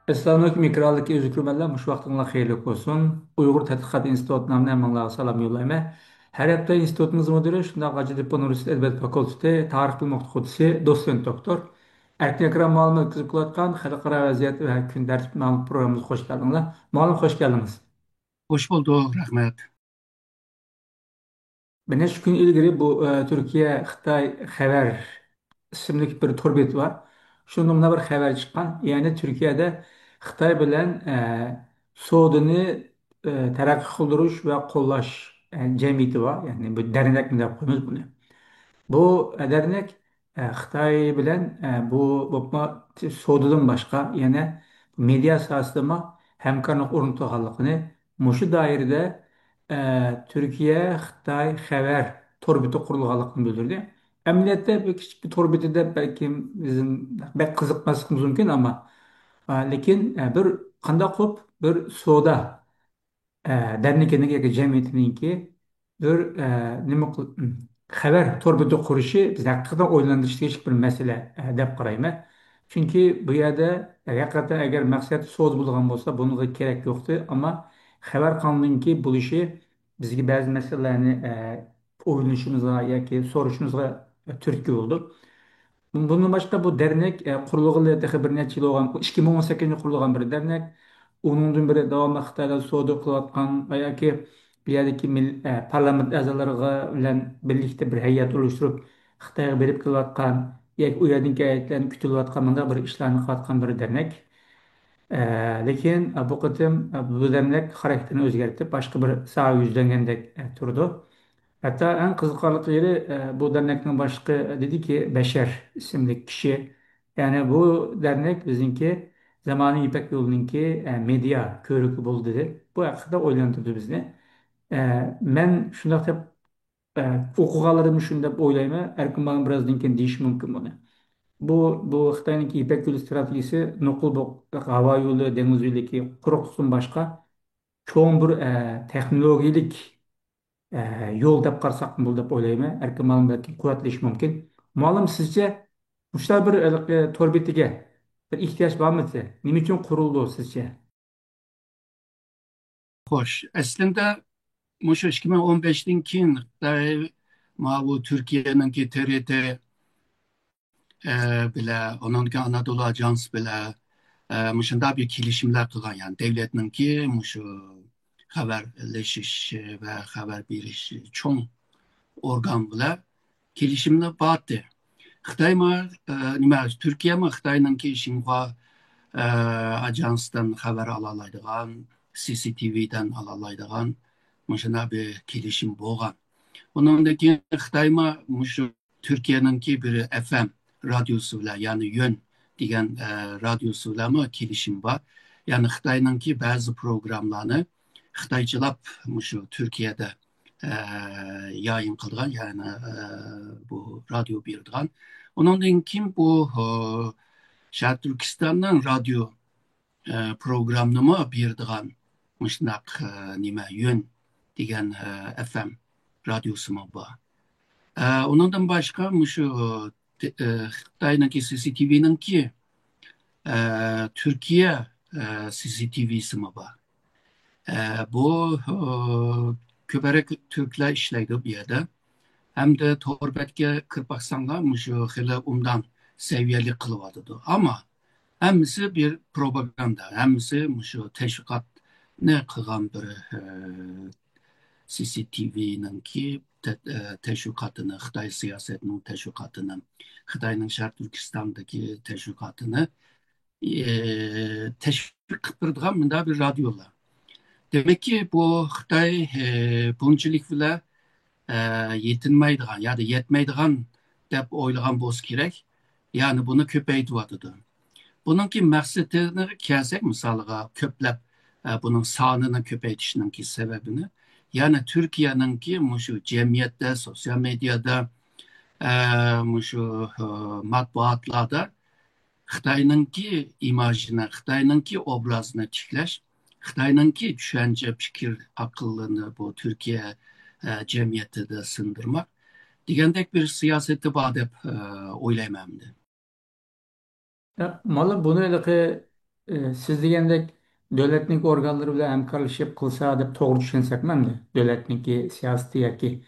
Assalamualaikum mikraliki özgürmeler muş vaxtınla xeyirlik olsun. Uygur Tədqiqat İnstitutundan əmanlığa salam yollayma. Her hafta institutumuz müdürü, şunda Hacı Diplom Üniversitesi Edebiyat Fakültesi Tarih Bilim Okutuvchisi, doçent doktor. Erkin ekran malum ötküzüp kılatkan Xalqara Vaziyet ve Gün Tertip malum programımıza hoş geldiniz. Malum hoş geldiniz. Hoş bulduk, rahmet. Ben neçə gün ilgiri bu Türkiye Xitay Xəbər isimli bir torbet var. Şundan bir haber çıkan. Yani Türkiye'de Xitay bilen Soğudunu terakki kıldırış ve kollaş cemiyeti var. Yani bu dernek mi de koyuyoruz bunu. Bu dernek Xitay bilen Soğududan başka yani media sahasında hemkarlık oruntuğalıqını muşu dairede Türkiye Xitay Xəbər torbeti kurulğalıqını bildirdi. Emniyette bir küçük bir torbeti de belki bizim pek kızıkmasımız mümkün ama lekin bir kanda kop bir soda derneğindeki cemiyetininki bir haber torbada kuruşu biz hakikaten oylandırıcı bir mesele dep qarayman. Çünkü bu yerde hakikaten eğer maksat soğuz bulgan olsa bunun gerek yoktu ama haber kanununki bu işi bizge bazı meselelerini oynayışımıza yoki soruşumuzga türtki oldu. Bundan başka bu dernek kurulğalı bir neçe yıl olgan 2018'de kurulgan bir dernek. Onundan beri devamlı Xitayda soğudu kılatkan yoki bir yerdeki parlament azalarıyla bilen birlikte bir heyet oluşturup Xitayga berip kılatkan yoki u yerdeki heyetlerini kütülayotgan mında bir işlerini kılatkan bir dernek. Lekin bu kıtım bu dernek karakterini özgertip başka bir saha yüzlengendek turdu. Hatta en kızıkarlık yeri bu dernekten başka dedi ki Beşer isimli kişi. Yani bu dernek bizimki Zamanı İpek Yolu'nunki medya körükü bul dedi. Bu hakkında oylandırdı bizni. Ben şunda hep okugalarımı şunda oylayma. Erkin bana biraz dinken deyiş mümkün bunu. Bu Xitay'ınki İpek Yolu stratejisi nokul bu hava yolu, deniz yolu kuruqsun başka çoğun bir teknolojik yol dep qarsak bul dep o'ylayman. Erkin ma'lum balki quvvatlash mumkin. Ma'lum sizce mushtar bir torbetiga bir ehtiyoj bormi size? Nima uchun qurildi sizce? Hoş. Aslında Muşu 2015'ten keyin Xitoy bu Türkiye'ninki TRT bile, onunki Anadolu Ajans bile muşunda bir kilişimler kılgan yani devletninki muşu haberleşiş ve haber biriş çoğun organ bile kilişimle battı. Xitoy mı, Türkiye mi Xitoyninki Xinhua ajansdan haber alalaydigan, CCTV'den alalaydigan muşuna bir kelişim bolgan. Ondan keyin Xitoy mı muşu Türkiye'ninki bir FM radyosu bilan, yani Yön degan radyosu bilan mı kelişim var. Yani Xitoyninki bazı programlarını Xitoycalab muşu Türkiye'de e, yayın kılgan, yani bu radyo birdigan. Ondan keyin bu Şarkı Türkistan'dan radyo programlama berdigan muşnaq nima yön degan FM radyosu mu var. Ondan başka muşu Xitay'nınki CCTV'ninki Türkiye CCTV'si mi var. Bu köberek Türkler işleydi bir yerde. Hem de torbetke kırpaksanlar muşu hele umdan seviyeli kılıvadıdı. Ama hemisi bir propaganda, hemisi şu teşvikat ne kılgan bir CCTV'ninki teşvikatını, Xitay siyasetinin teşvikatını, Xitay'ın Şark Türkistan'daki teşvikatını teşvik kıpırdıgan mında bir radyolar. Demek ki bu Xitay bunchilik bile yetinmeydigan ya da yetmeydigan dep oylagan boz kerek. Yani bunu köpeytivatıdı. Bununki məqsədini gəlsək, misalға köpləb bunun sanını köpəytişinki səbəbini, yəni Türkiyəninki muşu cəmiyyətdə, sosial mediada, muşu matbuatlarda Xitayınınki imajını, Xitayınınki obrazını tikləş, Xitayınınki düşüncə, fikir, akıllını bu Türkiyə cəmiyyəti də sındırmaq, digəndək bir siyaseti var dep oylaymamdı. Malum bunu ilgili siz degandek davlatning organlari bilan hamkorlashib qilsa deb to'g'ri tushunsak-manda davlatniki siyosati yoki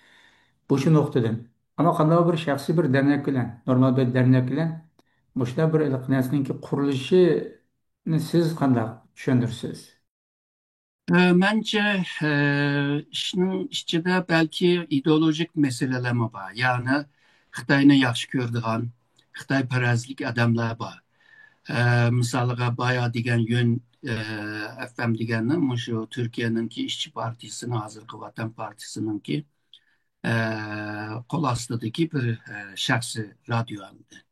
bu shu nuqtadan. Ammo qanday bir shaxsiy bir dernek bilan, normal bir dernek bilan bu shunday bir narsaningki qurilishini siz qanday tushundirsiz? Bence işin içinde belki ideolojik meseleler mi var? Yani Xitayni yaxshi ko'radigan, Xitoyparastlik odamlar bor. Misaliga bayağı degan yön FM deganni shu Turkiyaninki ishchi partiyasini hozirgi Vatan partiyasininki qo'l ostidagi bir shaxsiy radio hamdi.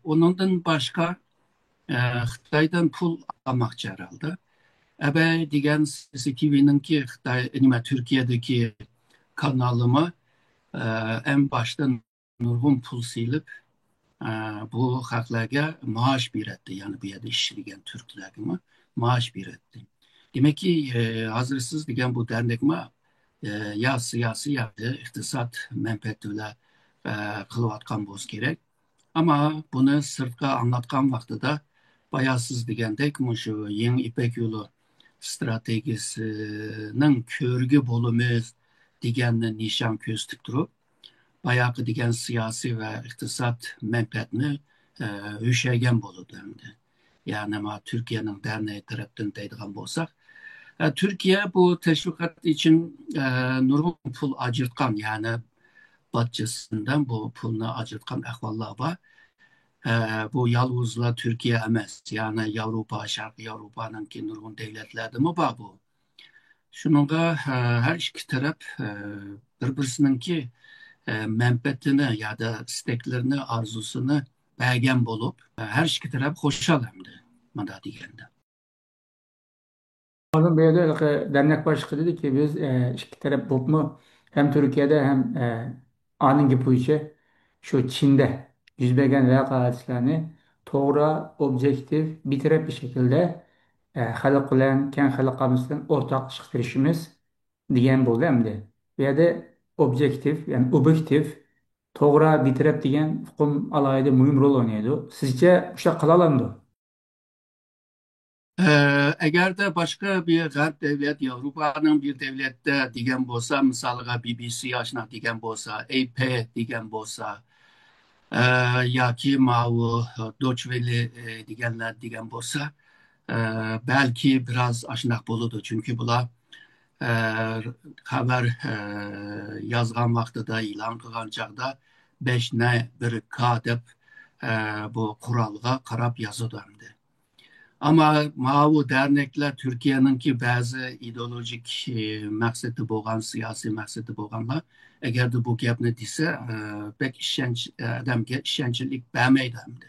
Onundan başka Xitoydan pul almoqchi herhalde. Ebe degan CCTV'ninki Xitoy, nima Türkiye'deki kanalımı en baştan nurgun pul silip bu xalqlarga maaş beretdi. Yani bu yerda ishlagan Türklarga maaş beretdi. Demek ki hazır siz degan bu dernekme ya siyasi ya da iktisat menfaati bilan qilayotgan bo'lishi kerak. Ama bunu sırtqa anlatgan vaqtida bayağı siz degandek şu Yeni İpek Yolu strategisining körgü bolumuz deganni nishon ko'rsatib turib, bayaqı degan siyosiy va iqtisod manfaatni o'shagan bo'ladi endi. Ya'ni ma Turkiyaning derneği tarafdan deydigan bo'lsak, Türkiye bu teşviqat için nurg'un pul ajratgan, ya'ni budjetinden bu pulni ajratgan ahvollar bor. Bu yalnızla Türkiye emas, yani Avrupa, Şarkı Avrupa'nınki nurg'un devletlerdi mi bor bu? Şununla her iki taraf bir-birisininki menfaatini ya da isteklerini, arzusunu bergen bulup her iki taraf hoşal hemdi. Mada degende. Oğlum bir yerde dernek başkanı dedi ki biz iki taraf bu mu hem Türkiye'de hem anın gibi şu Çin'de yüz bergen vakıalarını doğru, objektif, bitirip bir şekilde halk bilen, kendi halkımızdan ortak çıkarışımız diyen bu değil mi? Ya da objektif, yani objektif, doğru bitirip diyen hukum alayda mühim rol oynuyordu. Sizce bu şey kılalandı? Eğer de başka bir garp devlet, Avrupa'nın bir devlette degen bolsa, misalga BBC aşna degen bolsa, AP degen bolsa, ya ki mavu Deutsche Welle degenler degen bolsa, belki biraz aşnak buludu. Çünkü bula e, haber yazgan vaxtıda, ilan kılgan çağda 5 ne bir K dep bu kuralga karab yazıdı hemdi. Ama mavu dernekler Türkiye'ninki bazı ideolojik maksatı boğan, siyasi maksatı boğanlar eğer de bu gapni dese pek adamga işençilik vermeydi hemdi.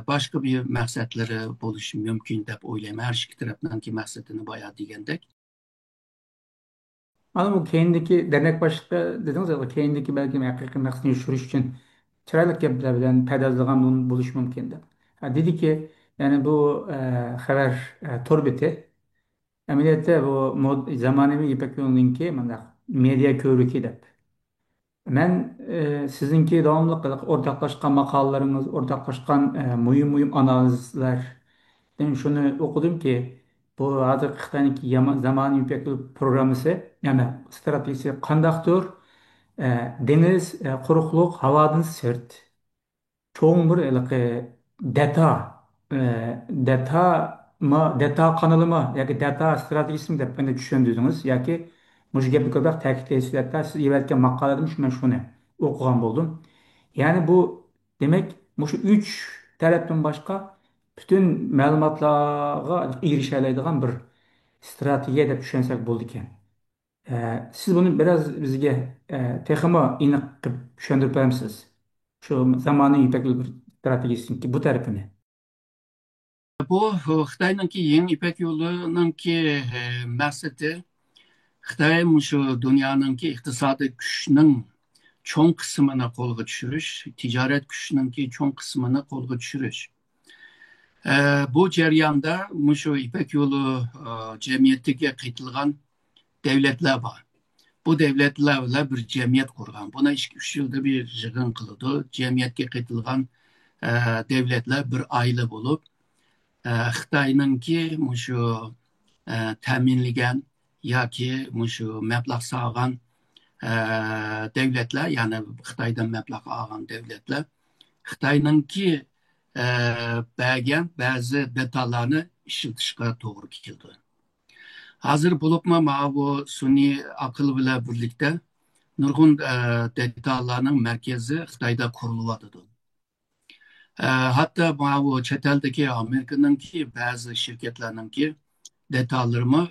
Başka bir maksatları buluşu mümkün dep oylayman. Her iki taraftan ki maksatını bayağı degandek. Ama bu keyindeki dernek başlığı dediniz ya, keyindeki belki hakikat maqsadını yürütüş için çıraylık gaplar bilen pedazlagan bunu buluş mümkün de. Ha, dedi ki yani bu haber torbeti ameliyatda bu zamonaviy İpek yolununki mana media ko'riki deb. Ben sizinki devamlı ortaklaşkan makalalarınız, ortaklaşkan mühim analizler. Ben şunu okudum ki bu hazır Xitay'daki zamanı İpek Yolu programısı yani stratejisi kandaktır. Deniz, quruqluq, havadan sırt. Çoğun bir data, data kanalı mı, yoki data stratejisi mi deb beni düşündünüz, yoki mush gapni ko'proq ta'kidlaysizlar. Siz evvelki maqolada men shuni o'qigan bo'ldim. Ya'ni bu demek mush üç tarafdan boshqa bütün ma'lumotlarga erisha oladigan bir strategiya deb tushunsak bo'ldi ekan. Siz bunu biraz bizge texmi aniq qilib tushuntirib beramiz? Shu zamonaviy Ipak yo'li strategiyasini bu tarafini. Bu Xitay'ınki Yeni İpek Yolu'nunki maksatı Xitay şu dünyanınki iktisadi güçünün çoğun kısmını kolga düşürüş, ticaret güçününki çoğun kısmını kolga düşürüş. Bu ceryanda şu İpek Yolu cemiyetiga kıytılgan devletler var. Bu devletlerle bir cemiyet kurgan. Buna 2-3 yılda bir yığın kılıdı. Cemiyetke kıytılgan devletler bir aile bulup Xitayninki şu təminləyən yoki şu məbləğ sağan devletler, yani Xitaydan məbləğ alğan devletler Xitayninki bəgən bəzi detallarını işlətişə doğru kildi. Hazır bulupma bu suni akıl ile birlikte nurgun detallarının merkezi Xitayda kurulmadıdır. Hatta bu çeteldeki Amerika'nınki bazı şirketlerinki detallarımı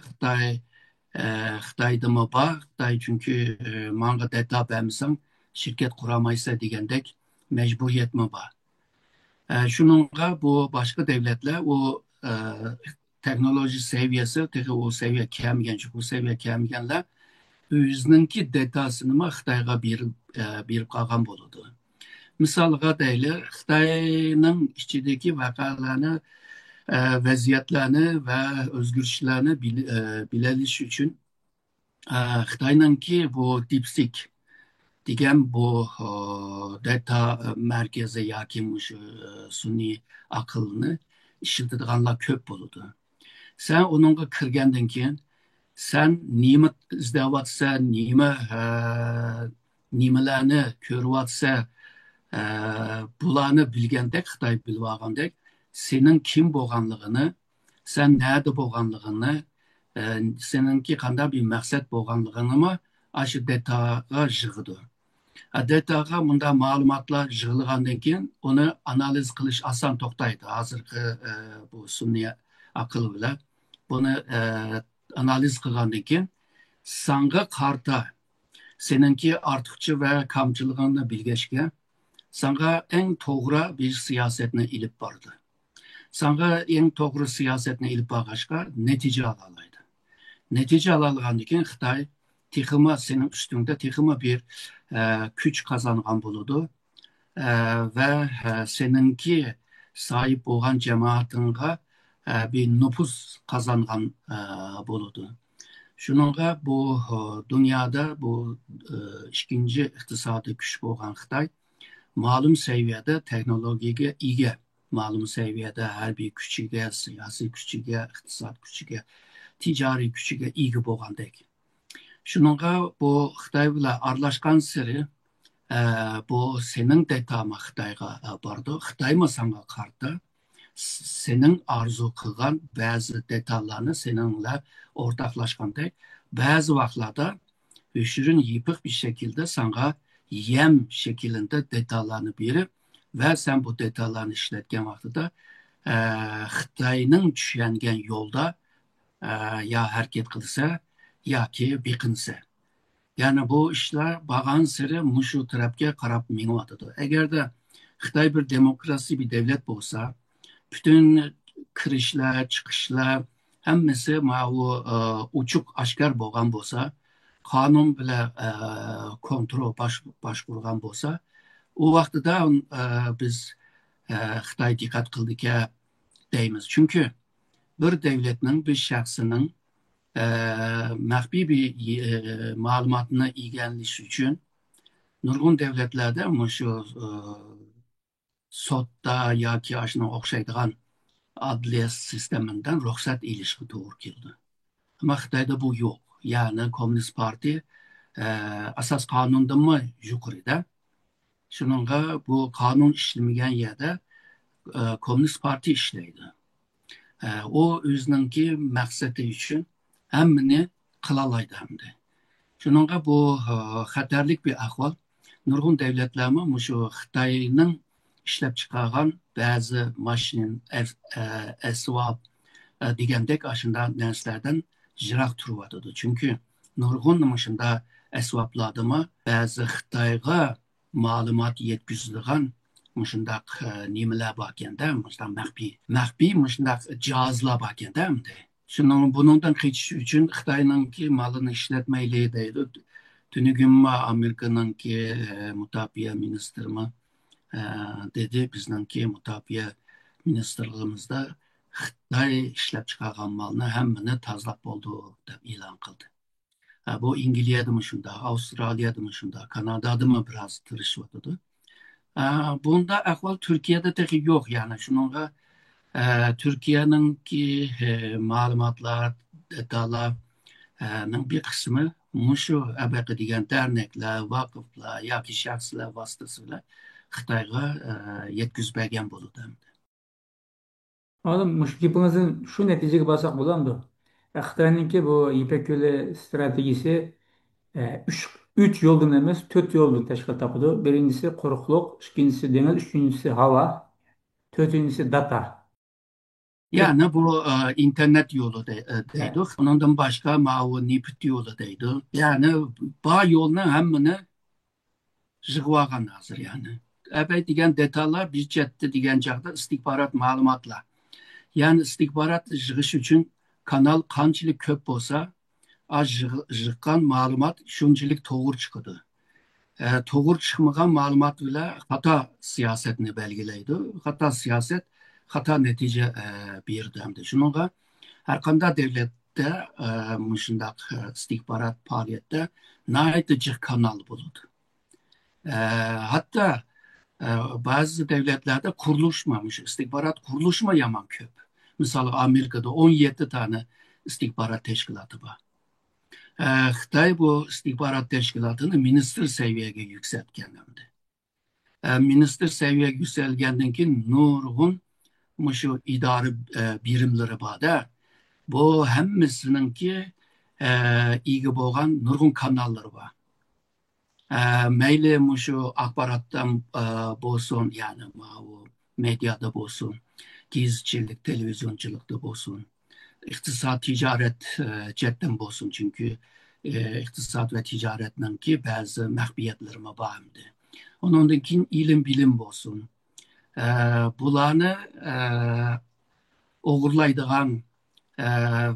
Xitay'da mı var? Xitay çünkü manga deta vermişsen şirket kuramaysa digendek mecburiyet mi var? Şununla bu başka devletler o teknoloji seviyesi, o seviye kemigen, çünkü o seviye kemigenler özününki detasını mı Xitay'a bir kalgan buludu. Misalga deyli, Xitay'nın içindeki vakalarını, vaziyetlerini ve özgürlüklerini bileliş için Xitay'nınki bu DeepSeek degan bu data merkezi yakınmış sun'iy akılını işletidiganlar köp buludu. Sen onunla kirgandan keyin sen nima izlayapsan, nimalarni ko'ryapsan, bularni bilgandek, Xitoy bilib olgandek, sening kim bo'lganligini, sen nerede bo'lganligini, seninki qanday bir maqsad bo'lganligini shu dataga yig'idi. Dataga bunda ma'lumotlar yig'ilgandan keyin uni analiz qilish oson to'xtaydi. Hozirgi bu sun'iy aql bilan buni analiz qilgandan keyin sanga qarta seninki ortiqcha va kamchiligini bilgachga sana en to'g'ri bir siyosetni ilib bordi. Sana en to'g'ri siyosetni ilib borg'achqa natija olaoladi. Natija olaolgandan keyin Xitoy texima senin üstünde texima bir kuch qozongan bo'ladi va seninki sahip bo'lgan jamoatingga bir nüfus qozongan bo'ladi. Shuningga bu dunyoda bu ikkinchi iqtisodiy kuch bo'lgan Xitoy ma'lum seviyede teknolojiye ega, ma'lum seviyede harbiy kuchiga, siyosiy kuchiga, iqtisod kuchiga, ticari kuchiga ega bo'lgandek. Shuningga bu Xitoy bilan aralashgan siri bu sening datama Xitoyga bordi, Xitoymi senga qarta sening arzu qilgan ba'zi detallarni seninle ortaklaşgandek, ba'zi vaqtlarda shirin yipiq bir şekilde sana yem şeklinde detallarını verip ve sen bu detallarını işletken vaxtıda Xitayning tushungan yolda ya hareket kılsa ya ki beqinsa. Yani bu işler bağan siri muşu tarafga qarab mingyotidi. Eğer de Xitay bir demokrasi bir devlet olsa, bütün kirishlar, chiqishlar hammasi bu uchuq oshkor bo'lgan bo'lsa, qonun bilan kontrol boshqurgan bo'lsa, u vaqtida biz Xitoy diqqat qildik deymiz. Chunki bir davlatning, bir shaxsining maxfiy bir ma'lumotni egallash uchun nurg'un davlatlarda shu sotda yoki shunga o'xshaydigan adliya sisteminden ruhsat ilişki doğru geldi. Ama Xitayda bu yok. Yani Komünist Parti asas kanundan mı yukarıda? Şununla bu kanun işlemeyen yerde Komünist Parti işleydi. O özününki məqsədi için hemmini kılalaydı hem de. Şununla bu xatarlik bir ahval. Nurgun devletlerimi şu Xitay'nın işlep çıkargan bazı maşinin, esvab degandek aşında derslerden jirak turvadıdı. Çünkü nurgun maşında esvabladımı bazı Xitay'a malumat yetkizilgan maşında nimeler bakende, maşında mahbi maşında cihazlar bakende hem de. Bundan kaçış için Xitay'nınki malını işletmeyle deydi. Tünügün Amerika'nınki mutafiye ministerimi dedi, bizninki mutafiye ministerliğimizde Xitay işlep çıkargan malını hemmini tazlap oldu deb ilan kıldı. Bu İngiltere'de mi şunda, Avustralya'da mı şunda, Kanada'da mı biraz tırışıvadıdı. Bunda ahval Türkiye'de de yok yani. Şununla Türkiye'ninki malumatlar, datalar bir kısmı muşu abaqı degan dernekler, vakıflar yoki shaxslar vasıtasıyla Xitoyga yetkazib bo'ladi. Oğlum mushkipimizin şu neticeye basak bulandı. Xitoyninki bu İpek Yolu stratejisi üç yoldan emas, 4 yoldan teşkil tapıdı. Birincisi quruqluq, ikincisi deniz, üçüncüsü hava, dördüncüsü data. Yani bu internet yolu deydi. E, Ondan başka mavi nipit yolu deydi. Yani bağ yolunun hemmini jığıvagan hazır yani. Əbəy degan detallar biz cətdə degan çağda istihbarat malumatlar. Yani istihbarat jığış üçün kanal qançılık köp bolsa, az jığqan malumat şunçilik toğur çıkıdı. Toğur çıkmagan malumat bile hata siyasetini belgileydi. Hata siyaset, hata netice bir demdi. Şununla her kanda devlette muşundak istihbarat faaliyette naiti cıq kanal buludu. Hatta e, bazı devletlerde kuruluşmamış, istihbarat kuruluşma yaman köp. Mesela Amerika'da 17 tane istihbarat teşkilatı var. Xitay bu istihbarat teşkilatını minister seviyeye yükseltken hem de. Minister seviyeye yükselgendan keyin nurgun şu idari birimleri var. Bu hemmisininki iyi bolgan nurgun kanalları var. Meyli muşu akbarattan bolsun yani bu medyada bolsun, gizcilik, televizyonculukta bolsun, iktisat, ticaret cidden bolsun çünkü iktisat ve ticaretten ki bazı mahbiyetlerime bağımdı. Onun için ilim bilim bolsun. E, Bularını oğurlaydıgan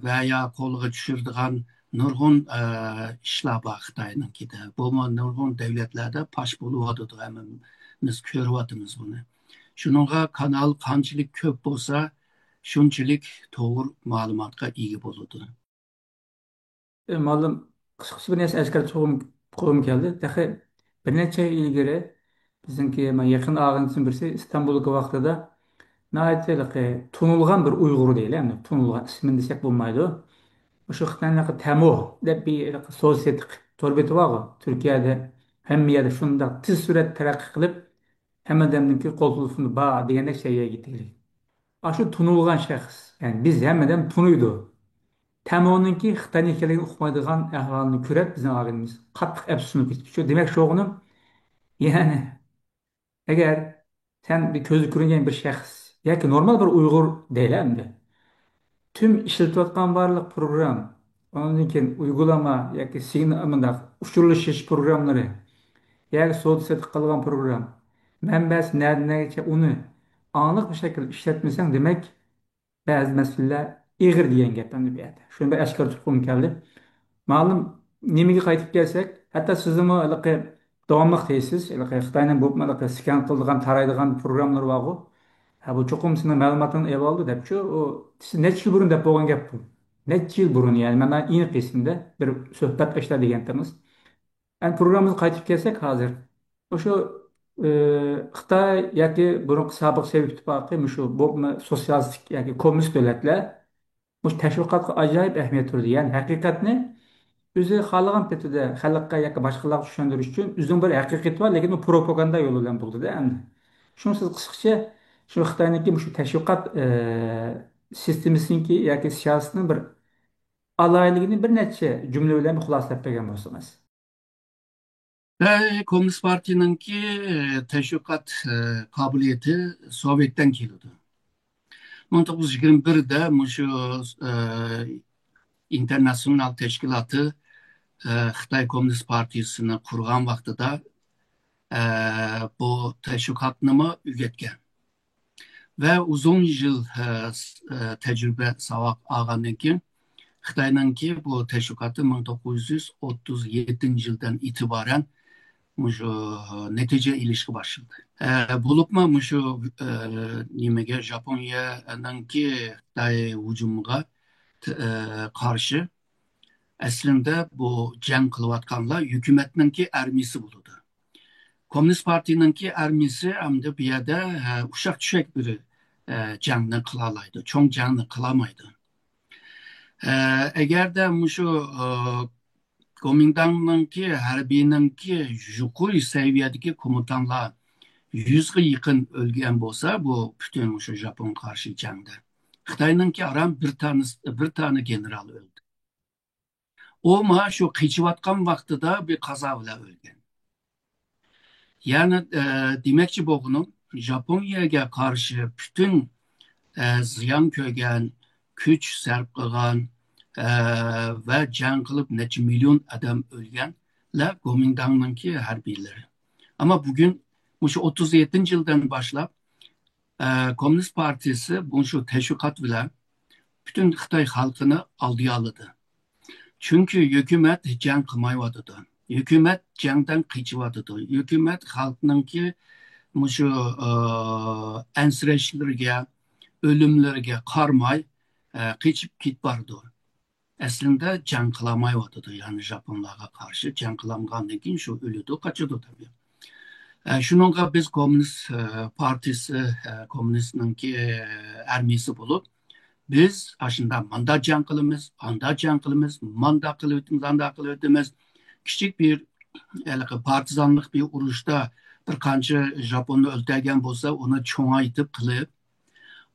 veya kolga düşürdüğün nurgun işler var Xitay'ınkide. Bu nurgun devletlerde paş buluvadıdır. Hemen biz körüvatımız bunu. Şununla kanal kançılık köp bolsa, şunçilik doğru malumatga iyi boludu. Malum kısıkçı bir neyse eşkal çoğum geldi. Dahi bir neçe yıl ilgiri bizimki yakın ağıntısı birisi İstanbul'daki vaxtada nəhayət tunulğan bir Uyğur değil, yani tunulğan ismini desek bulmaydı. Şu Xitayning Temu deb bir sosiyetik torbeti var. Türkiye'de hem yerde şunda tez sürat terakki kılıp hemmedenki koltuğunu bağ degende şeye gittik. Aşı tunulğan şahıs. Yani biz hemmeden tunuydu. Temu'nunki Xitayning ekanligini uqmaydigan ahvolni ko'rib bizning og'inimiz qattiq afsuslanib ketdi. Demak, shu o'g'lim, ya'ni agar sen bir ko'zi ko'ringan bir shaxs yoki normal bir Uyg'ur deyiladi. Tüm işletilayotgan barliq program, ondan keyin uygulama yoki signal uchirilish programmari yoki sod setib qilgan program manbasi narigacha uni aniq bir shaklda ishlatmasang, demak ba'zi masalalar ig'ir degan gap endi bu yerda. Shuni bir oshkor tuqqum keldi. Ma'lum nimaga qaytib kelsak, hatto sizni davomli deysiz, Xitoyning bu skan qiladigan, taraydigan programmalar bor-ku. Ha bu cho'qim sizni ma'lumotini olib oldi debchi, u siz necha yil burun deb bo'lgan gap bu. Necha yil burun, ya'ni mana aniq esimda bir suhbat ishladingiz. Yani programımıza qaytib kelsak hozir o'sha Xitoy yoki burungi sobiq Sovet ittifoqi shu sotsialistik yoki kommunist davlatlar bu tashviqotga ajoyib ahamiyat berdi. Ya'ni haqiqatni o'zi xohlagan paytida xalqqa yoki boshqalarga tushuntirish uchun o'zining bir haqiqati bor, lekin u propaganda yo'li bilan bo'ldi-da endi. Shuni siz qisqacha shu Xitoyniki shu tashviqot sistemasiniki yoki siyosatining bir alayligini bir necha jumla bilan xulosalab bergan bo'lsangiz. Ve Komünist Parti'ninki teşvikat kabiliyeti Sovyet'ten geliyordu. 1921'de şu internasyonel teşkilatı Xitay Komünist Partisi'ni kurgan vaxtıda bu teşvikatnımı ügetken. Ve uzun yıl tecrübe savak ağandan keyin Xitay'ınki bu teşvikatı 1937 yıldan itibaren şu netice ilişki başladı. Bulupma şu nimege Japonya'nınki Xitay hücumuna karşı aslında bu cenk kılıvatkanlar hükümetninki ermisi buludu. Komünist Parti'ninki ermisi hem de bir yerde uşak düşek bir canını kılalaydı. Çok canını kılamaydı. Eğer de şu Komintang'ınki, harbiyninki yukarı seviyedeki komutanlar 100'e yakın ölgen bolsa bu bütün şu Japon karşı cangda. Xitayninki aram bir tane general öldü. O ma şu kıçıvatkan vaxtıda bir kaza ile ölgen. Yani demekçi boğunun Japonya'ya karşı bütün ziyan köygen, küç serp kılgan ve can kılıp neçe milyon adam ölgen la Komintang'ınki harbiyleri. Ama bugün bu şu 37. yıldan başlap Komünist Partisi bu şu teşvikat bile bütün Xitay halkını aldıya aldı. Çünkü hükümet can kılmayıvadıdı. Hükümet candan kıçıvadıdı. Hükümet halkınınki bu şu ensireshlerge, ölümlerge karmay kıçıp git bardı. Aslında can kılamayıvadıdı. Yani Japonlara karşı can kılamgandan keyin şu ölüdü, kaçıdı tabii. Şununla biz Komünist Partisi, Komünistninki ermisi bulup, biz aslında manda can kılımız, anda can kılımız, manda kılıvıtımız, anda kılıvıtımız. Küçük bir partizanlık bir uruşta bir kanca Japonlu öldürgen bolsa onu çoğaytıp kılıp,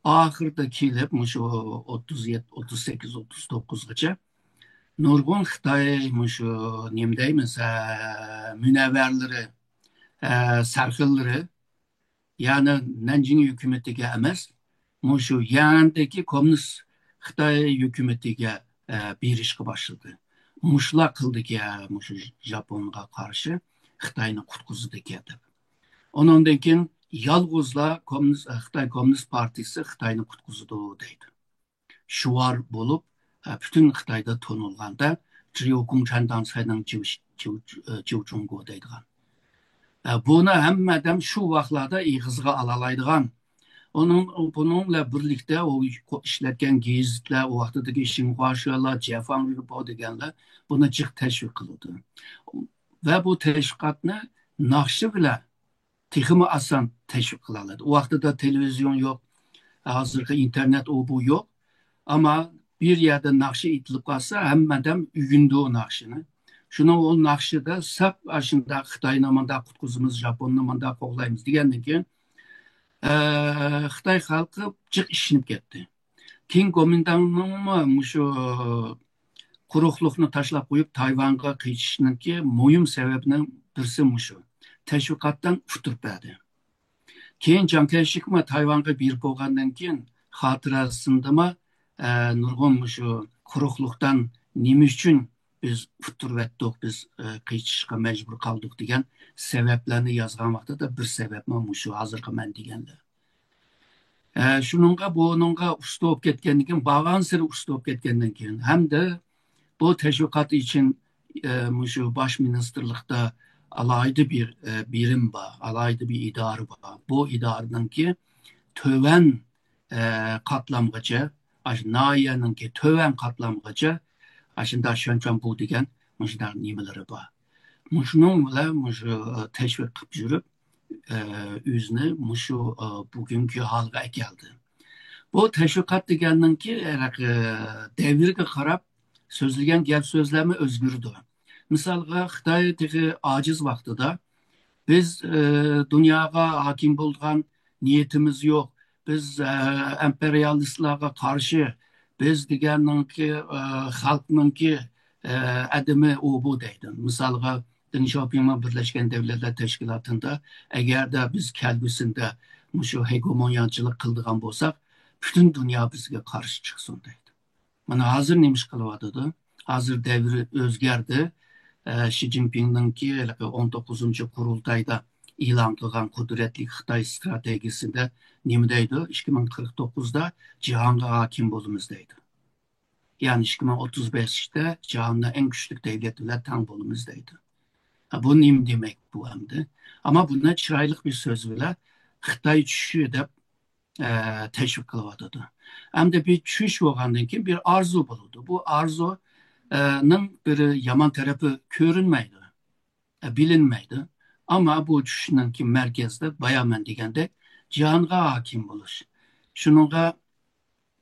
ahırda kilip, şu 37, 38, 39'gacha nurgun Xitay, şu nemdeymiz, münevverleri, sarkılları, yani Nanjing hükümetiga emas, şu yandaki komünist Xitay hükümetiga berishga başladı. Muşla kıldık ya şu Japon'a karşı Xitayni kutkuzdu deb. Ondan keyin yalgızla Xitay Komünist Partisi Xitayni kutkuzdu deydi. Şuar bulup bütün Xitayda tonulganda Jiu Gongchandan Sayının Jiu Zhongguo deydigan. Bunu hemmeden şu vaxtlarda ig'izga alalaydigan. Bununla birlikte o işletken gizitler, o vaxtdaki Xinhua Cefang Rübo degenler buna cık teşvik kıldı. Ve bu teşvikatını nakşı bile tihimi asan teşvik kılalardı. O vaxtda televizyon yok, hazırki internet o bu yok. Ama bir yerde nakşı itilip kalsa hemmeden ügündü o nakşını. Şuna o nakşıda sap aşında Xitay'ın manda kutkuzumuz, Japon'un manda koklayımız degenden keyin Xitay halkı cık işinip gitti. King Komintang'ın şu kuruqluqni taşlap koyup Tayvan'a kıyışınınki moyum sebebinin birisi şu. Teşvikattan futurup verdi. Keyin Chiang Kai-shek Tayvan'a bir bolgandan keyin hatırasında nurgun şu kuruqluqdan nima üçün biz futurup etdik, biz kıyışışqa mecbur kaldık degan sebeplerini yazgan vaqtida bir sebep şu hazırkı men degenler. Şununla bununla usta olup ketkendan keyin, bağan seri usta olup ketkendan keyin hem de bu teşvikat için şu baş ministerlikte alaydı bir birim var, alaydı bir idare var. Bu idarenin ki töven katlamgaca, nahiyenin ki töven katlamgaca, aşında şönçön bu degen müşler nimeleri var. Müşnunla teşvik kıp jürüp, yüzüne şu bugünkü halga geldi. Bu teşvikat degenin ki devirge karab sözlügen gel sözlemi özgürdü. Misalga Xitay aciz vaxtıda biz dünyaya hakim bulgan niyetimiz yok. Biz emperyalistlara karşı biz degenin ki halkının ki adımı o bu deydin. Misalga Dengxiaoping Birleşken Devletler Teşkilatı'nda eğer de biz kelbisinde şu hegemonyancılık kıldığan bolsak bütün dünya bizge karşı çıksın deydi. Mana hazır nemiş kılıvadıdı. Hazır devri özgerdi. Xi Jinping'ninki 19. kurultayda ilan kılgan kudretli Xitay stratejisinde nimdeydi? 2049'da cihanga hakim bolumuzdaydı. Yani 2035'te cihanda en güçlü devletler tam bolumuzdaydı. Bu nim demek bu hem. Ama buna çıraylık bir söz bile Xitay çüşü de teşvik kılıvadıdı. Hem de bir çüş olgandan keyin bir arzu bulundu. Bu arzunun bir yaman tarafı görünmeydi, bilinmeydi. Ama bu düşününki merkezde bayağı men degende cihanға hakim buluş. Şununla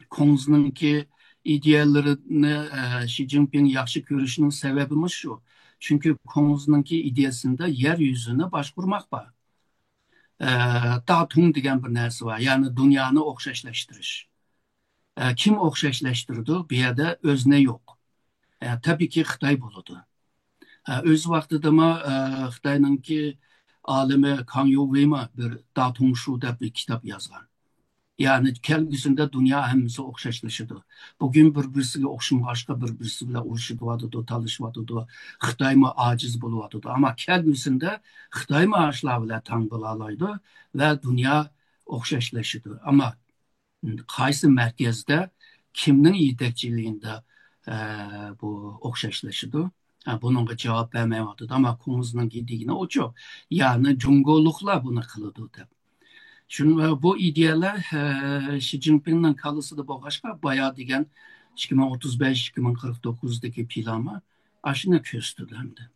Konuz'unki ideyalarını Xi Jinping yaxşı görüşünün sebebimiz şu. Çünkü Konuz'unki ideyasında yeryüzüne başvurmak var. Dağıtım degen bir nersi var. Yani dünyanı okşaşlaştırış. Kim okşaşlaştırdı? Bir yerde özne yok. Tabii ki Xitay buludu. Öz vaxtıda mı Xitay'ınki alimi Kang Youwei mi bir Dağıtım Şu da bir kitap yazgan. Yani kelgüsünde dünya hemmisi okşaşlaşıdı. Bugün bir-birisiga okşamaşqa bir-birisi bilan urushidyotidi, talishyotidi. Xitoy mı aciz bo'lyotidi. Ama kelgüsünde Xitoy mı ashlar bilan tang bo'la oladi va dünya okşaşlaşıdı. Ama qaysi merkezde kimning yetakchiligida bu okşaşlaşıdı? Bununla cevap vermeyotidi. Ama Konuzning dedigini ochu. Yani Cungoluklar bunu kılıdı deb. Şunu, bu ideyalar Xi Jinping'in kalısı da boğaşka bayağı degen 2035-2049'daki planı aşına köstülendi.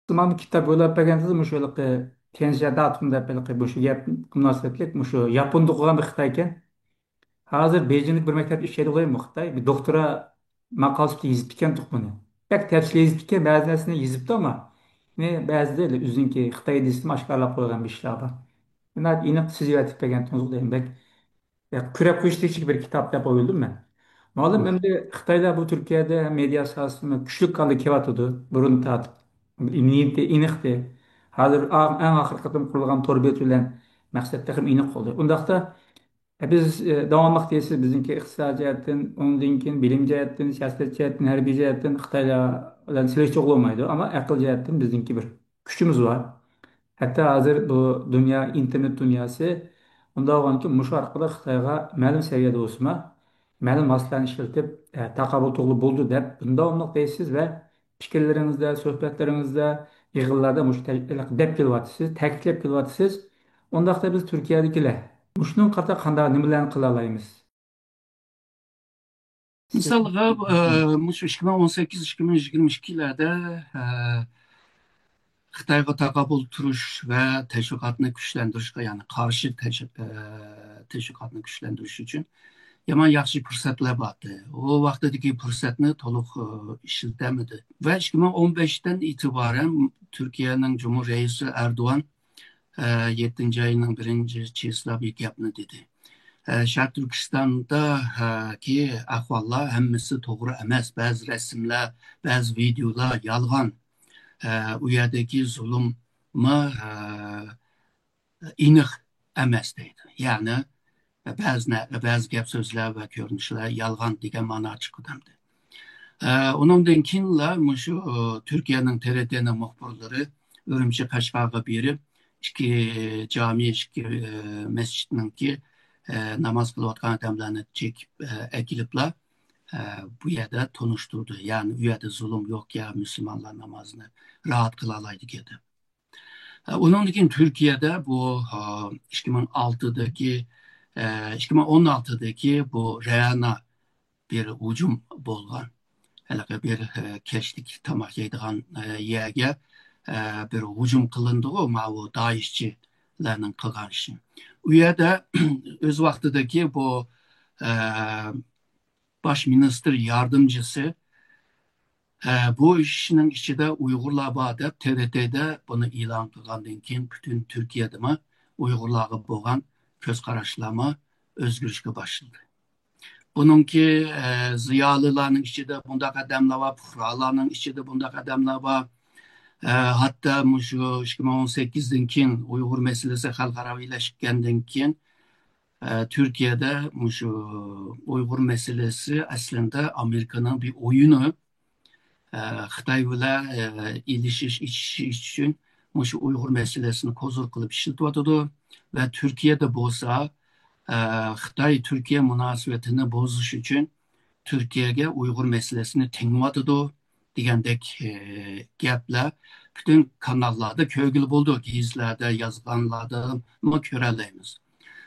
Tamam kitap o'ylab bergansiz mushunaqa Tianjia datum deb bu shu gap munosabatlik mushu Yaponda o'qigan bir Xitoy ekan. Hozir Bejinglik bir maktabda ishlaydi qo'yim Xitoy. Bir doktora maqolasida yozib ekan buni. Bak tafsil yozib ekan, ba'zi narsani yozibdi ama ne ba'zida o'zinki Xitoy desini oshkorlab qo'ygan bir ishlar bor. Buni aniq siz yozib bergan to'g'ri deyman. Kürek Kuş'taki bir kitap dep oyladım ben. Malum hem de Xitayda bu Türkiye'de medya sahasında güçlük kaldı kevatıdı. Burun tat, iniydi, inikti. Hazır en ahir kıtım kurulan torbiye bilen maksat takım inik oldu. Ondakta biz devamlılık diyesiz bizimki iktisadi cihetten, onun dinkin, bilim cihetten, siyaset cihetten, harbi cihetten Xitayla ile sileşçi olmaydı. Ama akıl cihetten bizimki bir güçümüz var. Hatta hazır bu dünya, internet dünyası unda olganki muшу arqali Xitoyga ma'lum saviyada o'sma, ma'lum maslarni ishlatib taqabul to'g'ri bo'ldi deb davomli deysiz va fikrlaringizda, suhbatlaringizda, yig'inlarda mush deb kelyapsiz, ta'kidlab kelyapsiz. Undaqda biz Turkiyadagilar mushning qata qanday nimalarni qila olamiz? Siz Misalga 2018-2022'lerde Xitayga taqabul turush va teşvikatını güçlendirishga, yani karşı teşvikatını güçlendirish uchun yaman yaxshi fursatlar bordi. O vaqtdagi fursatni to'liq ishlatamadi. Va 2015'ten itibaren Türkiye'nin Cumhur Reisi Erdoğan 7. ayının 1. çisla bir gapni dedi. Şark Türkistan'daki ahvallar hemmisi doğru emas. Bazı resimler, bazı videolar yalgan. U yerdagi zulmni aniq emas deydi. Ya'ni ba'zi gap so'zlar va ko'rinishlar yolg'on degan ma'no chiqadi. Undan keyin shu Turkiyaning TRT'ning muxbirlari Urumchi Qashqarga berib, ikki jami, ikki masjidninki namoz qilayotgan odamlarni chekib akiliblar bu yerda tanishtirdi. Ya'ni u yerda zulm yo'q ya, musulmonlar namozini rahat qila oladi dedi. Ondan keyin Türkiye'de bu 2006'daki 2016'daki bu Reyhan'a bir hücum bo'lgan. Halaqa bir keşlik tamak yeydigan yerga bir hücum qilindi o bu DAEŞçilarning qilgan ishi. U yerda o'z vaqtidagi bu baş minister yardımcısı bu işinin içinde Uygurlar var deb TRT'de bunu ilan qilgandan keyin bütün Türkiye'de mi Uygurlarga bo'lgan ko'z qarashlarni o'zgarishga boshladi. Bununki ziyolilarning ichida bundaq odamlar var, fuqarolarning ichida bundaq odamlar var. Hatta shu 2018'den keyin Uyg'ur masalasi xalqaroviylashgandan keyin Türkiye'de shu Uyg'ur masalasi aslında Amerika'nın bir oyunu. Xitoy bilan ilishish ichish uchun shu Uyg'ur masalasini kozur qilib ishlatyotidi va Turkiyada bo'lsa Xitoy Turkiya munosabatini bozish uchun Turkiyaga Uyg'ur masalasini tengyotidi degandek gaplar bütün kanallarda ko'rgili bo'ldi, gazlarda yozganlarda ko'ralaymiz.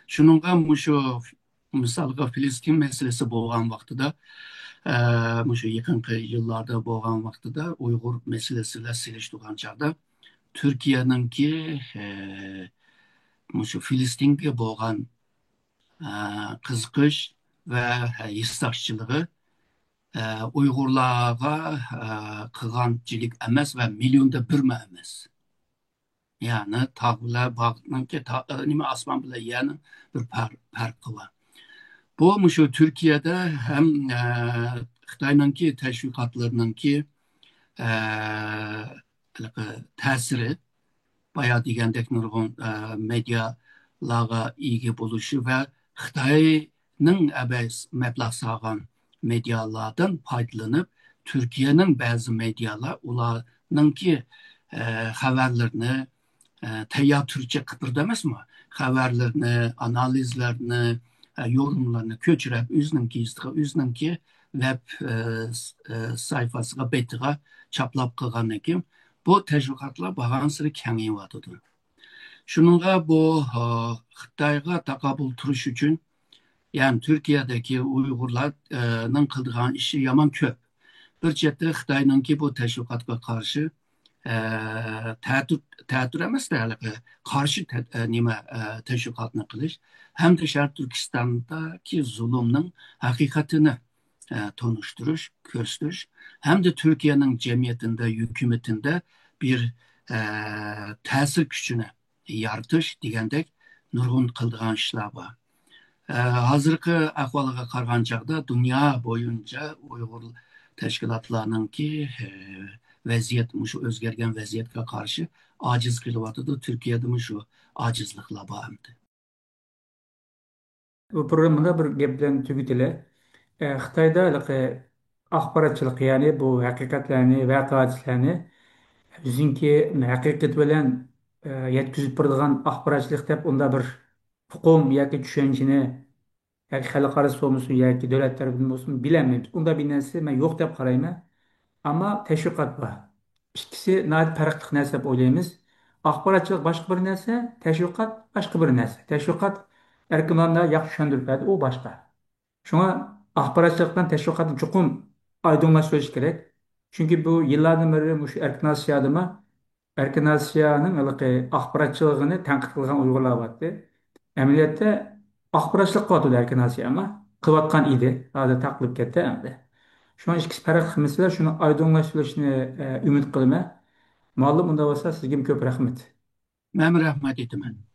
Shuningga shu misolga Filistin masalasi bo'lgan vaqtida shu yaqinqi yillarda bo'lgan vaqtida Uyg'ur masalasilar selishtirgan chog'da Türkiye'ninki şu Filistin'e bo'lgan qiziqish va hissdorchiligi Uyg'urlarga qilganchilik emas va millionda birma emas. Yani tağla bağlanınki nima asman bile yani bir farkı var. Bu şu Türkiye'de hem Xitay'ınki teşvikatlarınınki e, tesiri bayağı degендek nurgun medyalarga ilgi buluşu ve Xitay'nın meblağ sağan medyalardan faydalanıp Türkiye'nin bazı medyalar ularınki haberlerini teyyar Türkçe kıpırdamaz mı? Haberlerini, analizlerini, yorumlarını köçürüp üzününki web sayfasıga betiga çaplap kılgan ekim. Bu teşvikatlar bağansırı kengeyip. Şununla bu Xitayga takabul turuş üçün yani Türkiye'deki Uygurların kıldığan işi yaman köp. Bir cette Xitay'ınki bu teşvikatga karşı tehdit emas da karşı teşvikatını kılış hem de Şarkı Türkistan'daki zulümün hakikatini tonuşturuş, gösteriş hem de Türkiye'nin cemiyetinde, hükümetinde bir tesir gücüne yaratış degендek nurgun kıldığan işler var. Hazırki ahvalıga qargan çağda dünya boyunca Uygur teşkilatlarınınki vaziyet, şu özgergen vaziyetke karşı aciz kılıvatıdı. Türkiye'de şu acizlikla bağımdı. Bu programda bir gap bilan tugitili. Xitoyda axborotchilik, ya'ni bu haqiqatlarni, voqealarni bizimki haqiqat bilan yetkazib turadigan axborotchilik deb unda bir hukm yoki tushunchani yoki xalqaro bo'lsin yoki davlat tarafidan bo'lsin bilmaymiz. Unda bir narsa men yo'q deb qarayman. Ammo tashviqot bor. Ikkisi nihoyat farqli narsa deb o'ylaymiz. Axborotchilik boshqa bir narsa, tashviqot boshqa bir narsa. Tashviqot erkinlarda yaxshi tushuntirib beradi, u boshqa. Shunga axborotchilikdan tashviqotni chuqur oydinlashtirish kerak. Chunki bu yillardan beri shu Erkin Osiyoda Erkin Osiyoning axborotchiligini tanqid qilgan Uyg'urlar bor. Amaliyotda axborotchilik qilyotdi Erkin Osiyo, ammo qilayotgan edi. Hozir taqlib ketdi endi. Şu an ikisi farklı mesele. Şunu aydınlaştırılışını ümit kılma. Malum bunda olsa sizge köp rahmet. Ben rahmet etmem.